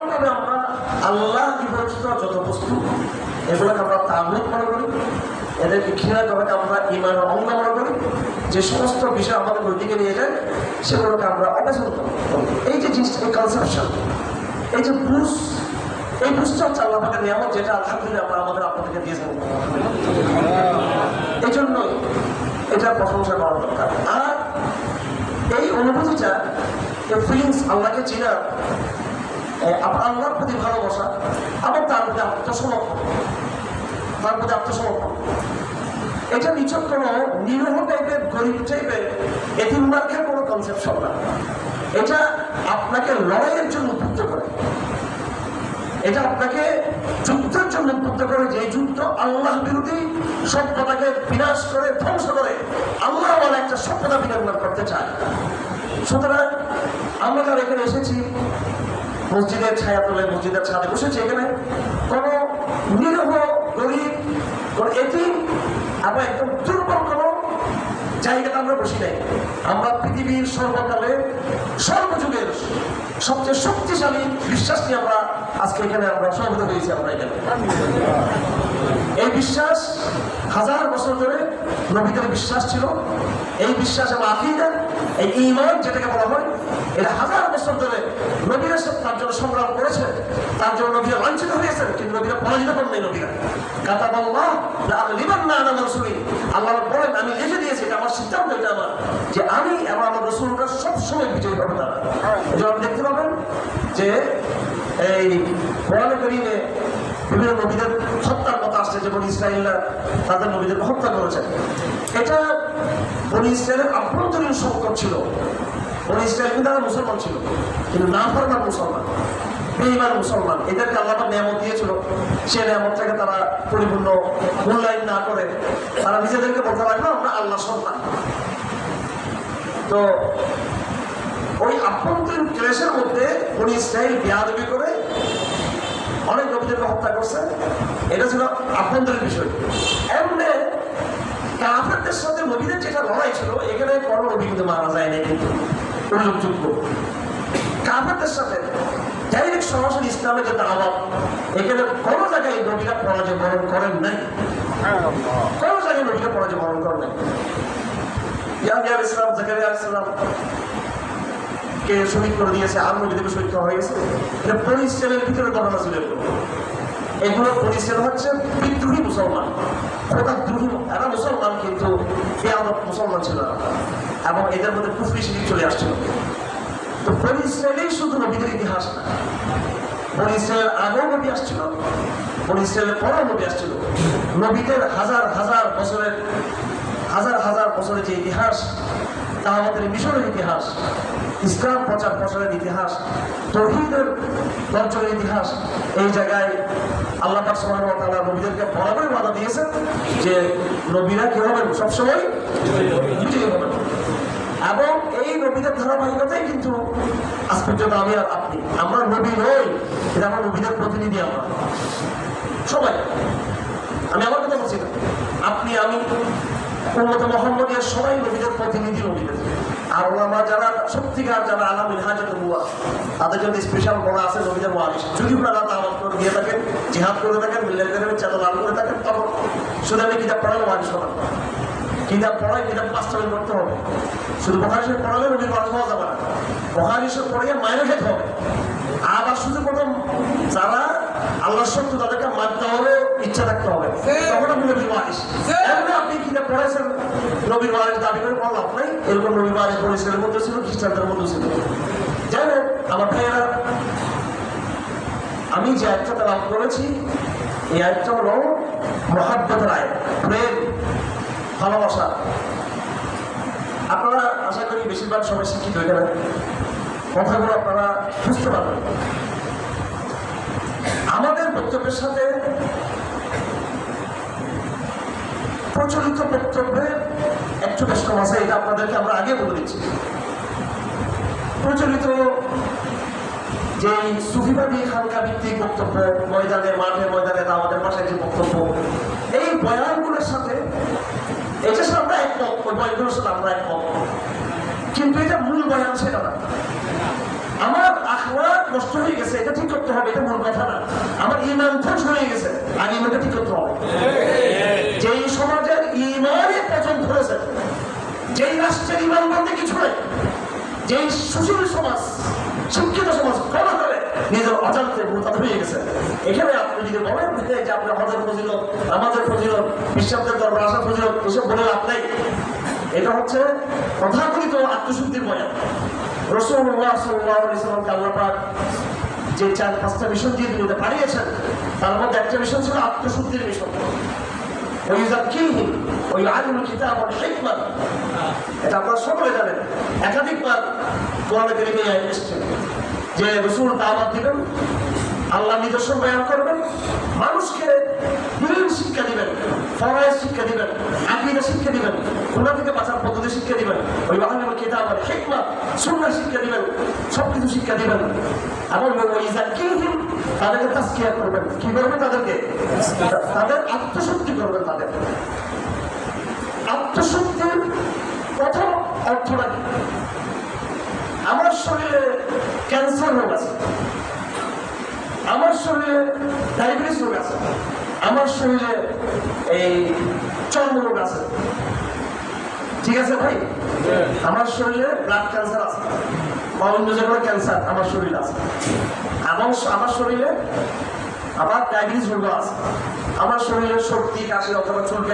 আমরা আল্লাহ বিবর্জিত যত বস্তু এগুলোকে আমরা তাগুত মনে করি, এদেরকে ঘৃণা করে আমরা ঈমানের অঙ্গ মনে করি, যে সমস্ত বিষয় আমাদের ওইদিকে নিয়ে যায় সেগুলোকে আমরা অপছন্দ করি। এই যে জিনিসটা, এই কনসেপশন, এই যে বুঝ, এই বুঝটা হচ্ছে আল্লাহ পাকের নিয়ামত, যেটা আলহামদুলিল্লাহ আমরা আমাদের আপনাদেরকে দিয়েছেন। এই জন্যই এটা প্রশংসা করা দরকার। আর এই অনুভূতিটা, এই ফিলিংস, আল্লাহকে চেনা, আল্লাহর প্রতি ভালোবাসা, আবার তার প্রতি আত্মসমর্পণ, তার প্রতি আত্মসমর্পণ, এটা নিছক কোনো নিরহ টাইপের, গরিব টাইপের, এতিম মার্কের কোনো কনসেপশন না। এটা আপনাকে লড়াইয়ের জন্য উদ্বুদ্ধ করে, এটা আপনাকে যুদ্ধের জন্য উদ্বুদ্ধ করে, যে যুদ্ধ আল্লাহ বিরোধী সভ্যতাকে বিনাশ করে, ধ্বংস করে, আল্লাহ বলে একটা সভ্যতা বিনির্মাণ করতে চায়। সুতরাং আমরা যারা এখানে এসেছি, মসজিদের ছায়া তোলে, মসজিদের ছাদে বসেছে, এখানে কোনো নিরহ, গরিব, কোনো এতিম, আবার একদম দুর্বল কোনো জায়গাতে আমরা বসি নাই। আমরা পৃথিবীর সর্বকালে, সর্বযুগের সবচেয়ে শক্তিশালী বিশ্বাস নিয়ে আমরা আজকে এখানে আমরা সমবেত হয়েছি। আমরা এখানে এই বিশ্বাস হাজার বছর ধরে নবীদের বিশ্বাস ছিল। এই বিশ্বাস এবং আকীদা, এই ঈমান যেটাকে বলা হয়, এটা হাজার বছর ধরে নবীরা তার জন্য সংগ্রাম করেছে, তার জন্য নবীরা লাঞ্ছিত হয়েছেন, কিন্তু নবীরা পরাজিত করেন নাই। নবীরা কাতাবাল্লাহ লাআগলিবান্না আনা ওয়া রাসূলি, আল্লাহ বলেন আমি লিখে দিয়েছি, এটা আমার সিদ্ধান্ত, এটা আমার, যে আমি এবং আমার রাসূলরা সবসময় বিজয়ী হবে। তারা এই জন্য আপনি দেখতে পাবেন যে এই কোরআনে কারীমে বিভিন্ন নবীদের হত্যার কথা আসছে, যে বনী ইসরাঈলরা তাদের নবীদেরকে হত্যা করেছে। এটা বনী ইসরাঈলের আভ্যন্তরীণ সংকট ছিল। বনী ইসরাঈল কিন্তু তারা মুসলমান ছিল, কিন্তু নাফরমান মুসলমান, বেঈমান মুসলমান। এদেরকে আল্লাহ পাক নিয়ামত দিয়েছিল, সেই নিয়ামতটাকে তারা পরিপূর্ণ মূল্যায়ন না করে তারা নিজেদেরকে বলতে লাগলো আমরা আল্লাহর সন্তান। তো ওই আভ্যন্তরীণ ক্লেশের মধ্যে বনী ইসরাঈল বেয়াদবি করে অনেক নবীদেরকে হত্যা করছে। এটা ছিল আভ্যন্তরীণ বিষয়। এমনি কাফেরদের সাথে নবীদের যেটা লড়াই ছিল, এখানে কোনো নবী কিন্তু মারা যায় না, কিন্তু উল্লেখযোগ্য। কাফেরদের সাথে ডাইরেক্ট সরাসরি ইসলামের যে দাওয়াত, এখানে কোনো জায়গায় নবীরা পরাজয় বরণ করেন নাই, কোনো জায়গায় নবীরা পরাজয় বরণ করেন নাই। ইয়াহইয়া আলাইহিস সালাম, যাকারিয়া আলাইহিস সালাম কে শহীদ করে দিয়েছে, আর নবীদেরকে শহীদ করা হয়ে গেছে। এটা বনী ইসরাঈলের ভিতরে ঘটনা ছিল। এগুলো বনী ইসরাঈল হচ্ছে বিদ্রোহী মুসলমান, খোদাদ্রোহী। এরা মুসলমান কিন্তু বেয়াদব মুসলমান ছিল না, এবং এদের মধ্যে কুফরি শিরক চলে আসছিল। তো বনী ইসরাঈলেই শুধু নবীদের ইতিহাস না, বনী ইসরাঈলের আগেও নবী আসছিল, বনী ইসরাঈলের পরেও নবী আসছিল। নবীদের হাজার হাজার বছরের যে ইতিহাস, তা আমাদের মিশরের ইতিহাস, ইসলাম প্রচার প্রসারের ইতিহাস, তাওহীদের অর্জনের ইতিহাস। এই জায়গায় আল্লাহ পাক সুবহানাহু ওয়া তাআলা নবীদেরকে বরাবর ওয়াদা দিয়েছেন যে নবীরা কি হবেন, সবসময় বিজয়ী হবেন। এবং এই নবীদের ধারাবাহিকতাই কিন্তু আজ পর্যন্ত আমি আর আপনি, আমরা নবী নই, এটা আমরা নবীদের প্রতিনিধি। আমরা সবাই, আমি আমার কথা বলছি না, আপনি আমি উম্মতে মুহাম্মদিয়া সবাই নবীদের প্রতিনিধি, নবীদের। আর ওলামা যারা সত্যিকার, যারা আলা মিনহাজুল নুবুওয়া, তাদের জন্য স্পেশাল বলা আছে নবীদের ওয়ারিস। যদি আপনারা দাওয়াত করে দিয়ে থাকেন, জিহাদ করে থাকেন, মিল্লাতের চাঁদা লাল করে থাকেন, তখন শুধু আপনি কিতাব পড়ালে ওয়ারিস হবেন। কিতাব পড়ায়, কিতাব বাস্তবায়ন করতে হবে। শুধু বুখারী শরীফ পড়ালে নবীর ওয়ারিস হওয়া যাবে না, বুখারী শরীফ পড়িয়ে মায়ের খেতে হবে। আবার শুধু প্রথম যারা আল্লাহর শত্রু, তাদেরকে মানতে হবে, ইচ্ছা রাখতে হবে, তখন আপনি নবীর ওয়ারিস। এমনি আপনি কিতাব পড়াইছেন, নবীর ওয়ারিস দাবি করে কোনো লাভ নাই। এরকম নবীর ওয়ারিস বনী ইসরাঈলের মধ্যে ছিল, খ্রিস্টানদের মধ্যে ছিল। যাই হোক আমার ভাইয়েরা, আমি যে আয়াতটা তেলাওয়াত করেছি, এই আয়াতটা হলো মুহাব্বতের আয়াত, প্রেম, ভালোবাসা। আপনারা আশা করি বেশিরভাগ সময় শিক্ষিত হয়ে গেলেন, কথাগুলো আপনারা বুঝতে পারবেন। আমাদের বক্তব্যের সাথে প্রচলিত বক্তব্যের একটু বেশ কম আছে, এটা আপনাদেরকে আমরা আগে বলে দিচ্ছি। প্রচলিত যে সুফিবাদী খানকা ভিত্তিক বক্তব্য, ময়দানে মাঠে ময়দানে আমাদের বাসায় যে বক্তব্য, এই বয়ানগুলোর সাথে এটার সাথে আমরা একমত, ওই বয়ানগুলোর সাথে আমরা একমত, কিন্তু এটা মূল বয়ান সেটা না। আমার আখলাক নষ্ট হয়ে গেছে, এটা ঠিক করতে হবে, এটা মূল কথা না। আমার ঈমান ধ্বংস হয়ে গেছে, আর ঈমানটা ঠিক করতে হবে। যেই সমাজের ঈমানে পতন ধরেছে, যেই রাষ্ট্রের ঈমান বলতে কিছু নেই, যেই সুশীল সমাজ, শিক্ষিত সমাজ করা হলে নিজের অজান্তে মোরতাদ হয়ে গেছে। এখানে আপনি যদি বলেন যে আপনার হজের ফজিলত, আমাদের ফজিলত, বিশ্বাসের দরবার আসার ফজিলত, এসব বলে লাভ নাই। এটা হচ্ছে তথাকথিত আত্মশুদ্ধির বয়ান। রাসূলুল্লাহ সাল্লাল্লাহু আলাইহি ওয়াসাল্লামকে আল্লাহ পাক যে 4-5টা মিশন দিয়ে দুনিয়াতে পাঠিয়েছেন, তার মধ্যে একটা মিশন ছিল আত্মশুদ্ধির মিশন। ওয়াইযাক্কিহিম ওয়া ইউআল্লিমুল কিতাব ওয়াল হিকমা। এটা আপনারা সকলে জানেন, একাধিকবার কোরআনে কারীমে এসেছে যে রাসূল দাওয়াত দিবেন, আল্লাহ নিদর্শন বয়ান করবেন, মানুষকে দিন শিক্ষা দিবেন, ফরজ শিক্ষা দিবেন, আকীদা শিক্ষা দিবেন, গুনাহ থেকে বাঁচার পদ্ধতি শিক্ষা দিবেন, ওই ইউআল্লিমুল কিতাব ওয়াল হিকমা, সুন্নাহ শিক্ষা দিবেন, সবকিছু শিক্ষা দিবেন। এবং ওয়াইযাক্কিহিম, তাদেরকে তাজকিয়া করবেন। কি করবেন? তাদেরকে তাদের আত্মশুদ্ধি করবেন। তাদের আত্মশুদ্ধির প্রথম অর্থটা কি? আমার শরীরে ক্যান্সার রোগ আছে, আমার শরীরে ডায়াবেটিস রোগ আছে, আমার শরীরে এই চর্ম রোগ আছে, ঠিক আছে ভাই? আমার শরীরে ব্লাড ক্যান্সার আছে বা অন্য যে কোনো ক্যান্সার আমার শরীরে আছে, আমার শরীরে আবার ডায়াবেটিস রোগ আছে, আমার শরীরে সর্দি কাশি অথবা চুলকানি